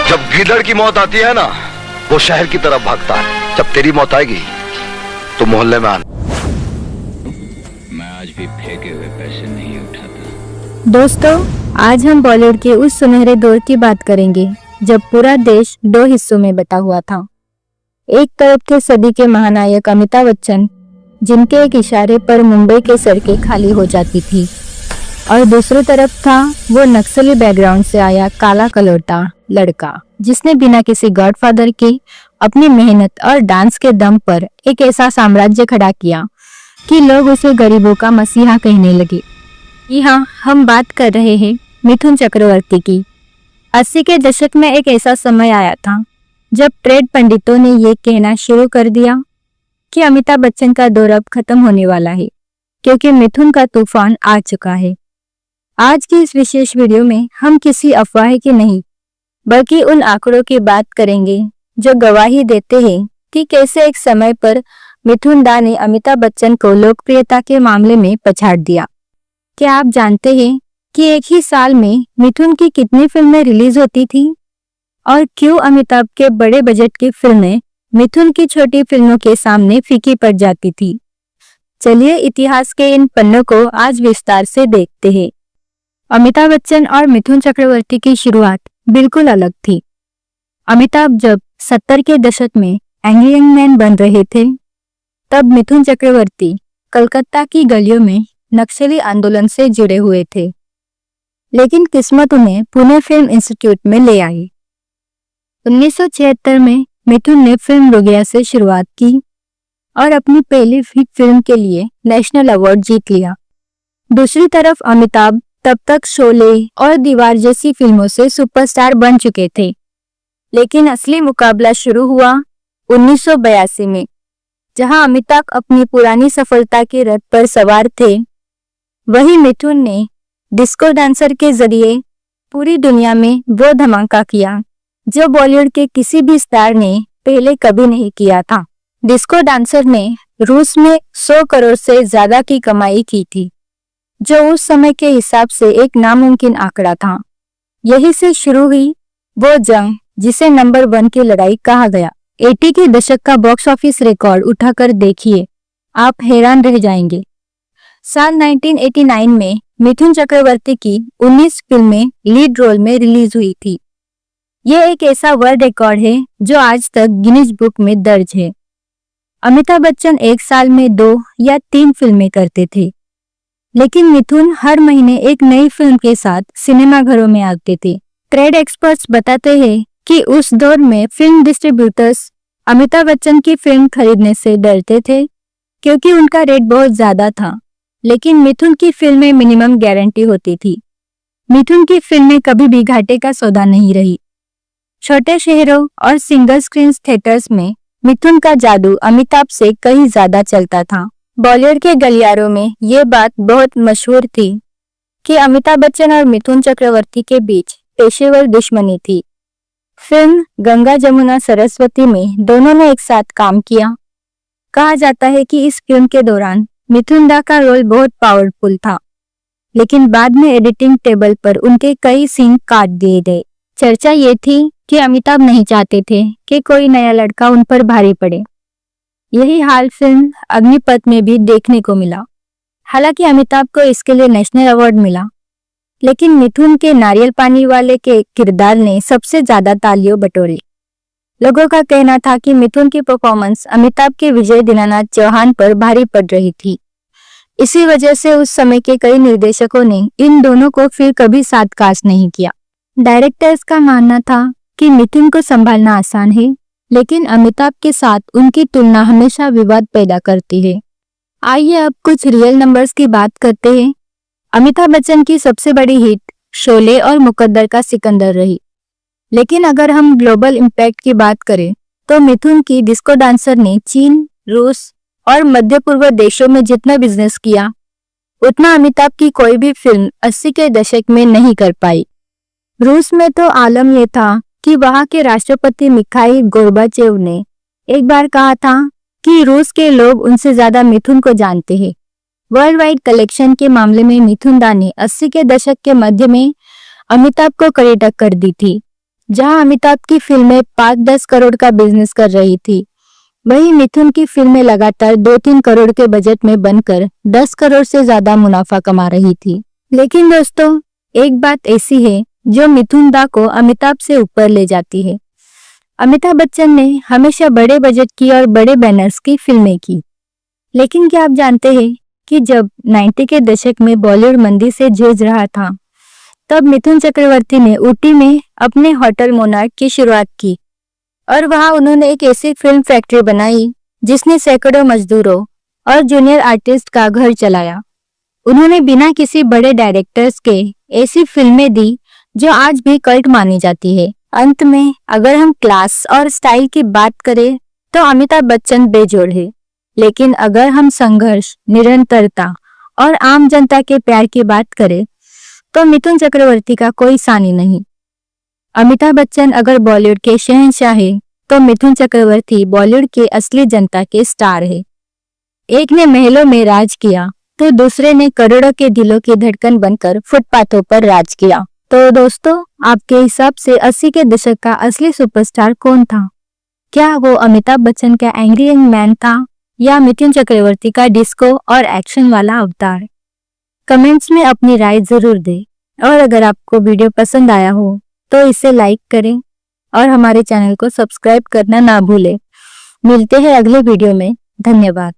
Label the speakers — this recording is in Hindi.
Speaker 1: जब गीदड़ की मौत आती है ना, वो शहर की तरफ भागता है। जब तेरी मौत आएगी तो मोहल्ले में आना।
Speaker 2: मैं आज भी फेंके हुए पैसे नहीं उठाता।
Speaker 3: दोस्तों, आज हम बॉलीवुड के उस सुनहरे दौर की बात करेंगे जब पूरा देश दो हिस्सों में बटा हुआ था। एक तरफ थे सदी के महानायक अमिताभ बच्चन, जिनके एक इशारे पर मुंबई के सड़कें खाली हो जाती थी, और दूसरी तरफ था वो नक्सली बैकग्राउंड से आया काला कलौटा लड़का, जिसने बिना किसी गॉडफादर के अपनी मेहनत और डांस के दम पर एक ऐसा साम्राज्य खड़ा किया कि लोग उसे गरीबों का मसीहा कहने लगे। जी हाँ, हम बात कर रहे हैं मिथुन चक्रवर्ती की। 80 के दशक में एक ऐसा समय आया था जब ट्रेड पंडितों ने ये कहना शुरू कर दिया कि अमिताभ बच्चन का दौर अब खत्म होने वाला है, क्योंकि मिथुन का तूफान आ चुका है। आज की इस विशेष वीडियो में हम किसी अफवाह की नहीं, बल्कि उन आंकड़ों की बात करेंगे जो गवाही देते हैं कि कैसे एक समय पर मिथुन दा ने अमिताभ बच्चन को लोकप्रियता के मामले में पछाड़ दिया। क्या आप जानते हैं कि एक ही साल में मिथुन की कितनी फिल्में रिलीज होती थी, और क्यों अमिताभ के बड़े बजट की फिल्में मिथुन की छोटी फिल्मों के सामने फीकी पड़ जाती थी? चलिए इतिहास के इन पन्नों को आज विस्तार से देखते हैं। अमिताभ बच्चन और मिथुन चक्रवर्ती की शुरुआत बिल्कुल अलग थी। अमिताभ जब 70 के दशक में एंग्री यंग मैन बन रहे थे, तब मिथुन चक्रवर्ती कलकत्ता की गलियों में नक्सली आंदोलन से जुड़े हुए थे, लेकिन किस्मत उन्हें पुणे फिल्म इंस्टीट्यूट में ले आई। 1976 में मिथुन ने फिल्म रुगिया से शुरुआत की और अपनी पहली हिट फिल्म के लिए नेशनल अवार्ड जीत लिया। दूसरी तरफ अमिताभ तब तक शोले और दीवार जैसी फिल्मों से सुपरस्टार बन चुके थे, लेकिन असली मुकाबला शुरू हुआ 1982 में, जहां अमिताभ अपनी पुरानी सफलता के रथ पर सवार थे। वही मिथुन ने डिस्को डांसर के जरिए पूरी दुनिया में वो धमाका किया जो बॉलीवुड के किसी भी स्टार ने पहले कभी नहीं किया था। डिस्को डांसर ने रूस में 100 करोड़ से ज्यादा की कमाई की थी, जो उस समय के हिसाब से एक नामुमकिन आंकड़ा था। यही से शुरू हुई वो जंग जिसे नंबर 1 की लड़ाई कहा गया। 80 के दशक का बॉक्स ऑफिस रिकॉर्ड उठाकर देखिए, आप हैरान रह जाएंगे। साल 1989 में मिथुन चक्रवर्ती की 19 फिल्में लीड रोल में रिलीज हुई थी। यह एक ऐसा वर्ल्ड रिकॉर्ड है जो आज तक गिनीज बुक में दर्ज है। अमिताभ बच्चन एक साल में 2 या 3 फिल्में करते थे, लेकिन मिथुन हर महीने एक नई फिल्म के साथ सिनेमाघरों में आते थे। ट्रेड एक्सपर्ट्स बताते हैं कि उस दौर में फिल्म डिस्ट्रीब्यूटर्स अमिताभ बच्चन की फिल्म खरीदने से डरते थे, क्योंकि उनका रेट बहुत ज्यादा था, लेकिन मिथुन की फिल्में मिनिमम गारंटी होती थी। मिथुन की फिल्में कभी भी घाटे का सौदा नहीं रही। छोटे शहरों और सिंगल स्क्रीन थिएटर्स में मिथुन का जादू अमिताभ से कहीं ज्यादा चलता था। बॉलीवुड के गलियारों में ये बात बहुत मशहूर थी कि अमिताभ बच्चन और मिथुन चक्रवर्ती के बीच पेशेवर दुश्मनी थी। फिल्म गंगा जमुना सरस्वती में दोनों ने एक साथ काम किया। कहा जाता है कि इस फिल्म के दौरान मिथुन दा का रोल बहुत पावरफुल था, लेकिन बाद में एडिटिंग टेबल पर उनके कई सीन काट दिए गए। चर्चा ये थी कि अमिताभ नहीं चाहते थे कि कोई नया लड़का उन पर भारी पड़े। यही हाल फिल्म अग्निपथ में भी देखने को मिला। हालांकि अमिताभ को इसके लिए नेशनल अवार्ड मिला, लेकिन मिथुन के नारियल पानी वाले के किरदार ने सबसे ज्यादा तालियां बटोरी। लोगों का कहना था कि मिथुन की परफॉर्मेंस अमिताभ के विजय दीनानाथ चौहान पर भारी पड़ रही थी। इसी वजह से उस समय के कई निर्देशकों ने इन दोनों को फिर कभी साथ कास्ट नहीं किया। डायरेक्टर्स का मानना था कि मिथुन को संभालना आसान है, लेकिन अमिताभ के साथ उनकी तुलना हमेशा विवाद पैदा करती है। आइए अब कुछ रियल नंबर्स की बात करते हैं। अमिताभ बच्चन की सबसे बड़ी हिट शोले और मुकद्दर का सिकंदर रही, लेकिन अगर हम ग्लोबल इम्पैक्ट की बात करें तो मिथुन की डिस्को डांसर ने चीन, रूस और मध्य पूर्व देशों में जितना बिजनेस किया, उतना अमिताभ की कोई भी फिल्म 80 के दशक में नहीं कर पाई। रूस में तो आलम यह था कि वहां के राष्ट्रपति मिखाइल गोर्बाचेव ने एक बार कहा था कि रूस के लोग उनसे ज्यादा मिथुन को जानते हैं। वर्ल्ड वाइड कलेक्शन के मामले में मिथुन दा ने 80 के दशक के मध्य में अमिताभ को कड़ी टक्कर दी थी। जहां अमिताभ की फिल्में 5-10 करोड़ का बिजनेस कर रही थी, वहीं मिथुन की फिल्में लगातार 2-3 करोड़ के बजट में बनकर 10 करोड़ से ज्यादा मुनाफा कमा रही थी। लेकिन दोस्तों, एक बात ऐसी है जो मिथुन दा को अमिताभ से ऊपर ले जाती है। अमिताभ बच्चन ने हमेशा बड़े बजट की और बड़े बैनर्स की फिल्में की, लेकिन क्या आप जानते हैं कि जब 90 के दशक में बॉलीवुड मंदी से जूझ रहा था, तब मिथुन चक्रवर्ती ने ऊटी में अपने होटल मोनार्क की शुरुआत की और वहां उन्होंने एक ऐसी फिल्म फैक्ट्री बनाई जिसने सैकड़ों मजदूरों और जूनियर आर्टिस्ट का घर चलाया। उन्होंने बिना किसी बड़े डायरेक्टर्स के ऐसी फिल्में दी जो आज भी कल्ट मानी जाती है। अंत में अगर हम क्लास और स्टाइल की बात करें तो अमिताभ बच्चन बेजोड़ है, लेकिन अगर हम संघर्ष, निरंतरता और आम जनता के प्यार की बात करें तो मिथुन चक्रवर्ती का कोई सानी नहीं। अमिताभ बच्चन अगर बॉलीवुड के शहंशाह है तो मिथुन चक्रवर्ती बॉलीवुड के असली जनता के स्टार है। एक ने महलों में राज किया तो दूसरे ने करोड़ों के दिलों की धड़कन बनकर फुटपाथों पर राज किया। तो दोस्तों, आपके हिसाब से 80 के दशक का असली सुपरस्टार कौन था? क्या वो अमिताभ बच्चन का एंग्री यंग मैन था या मिथुन चक्रवर्ती का डिस्को और एक्शन वाला अवतार? कमेंट्स में अपनी राय जरूर दें और अगर आपको वीडियो पसंद आया हो तो इसे लाइक करें और हमारे चैनल को सब्सक्राइब करना ना भूलें। मिलते हैं अगले वीडियो में। धन्यवाद।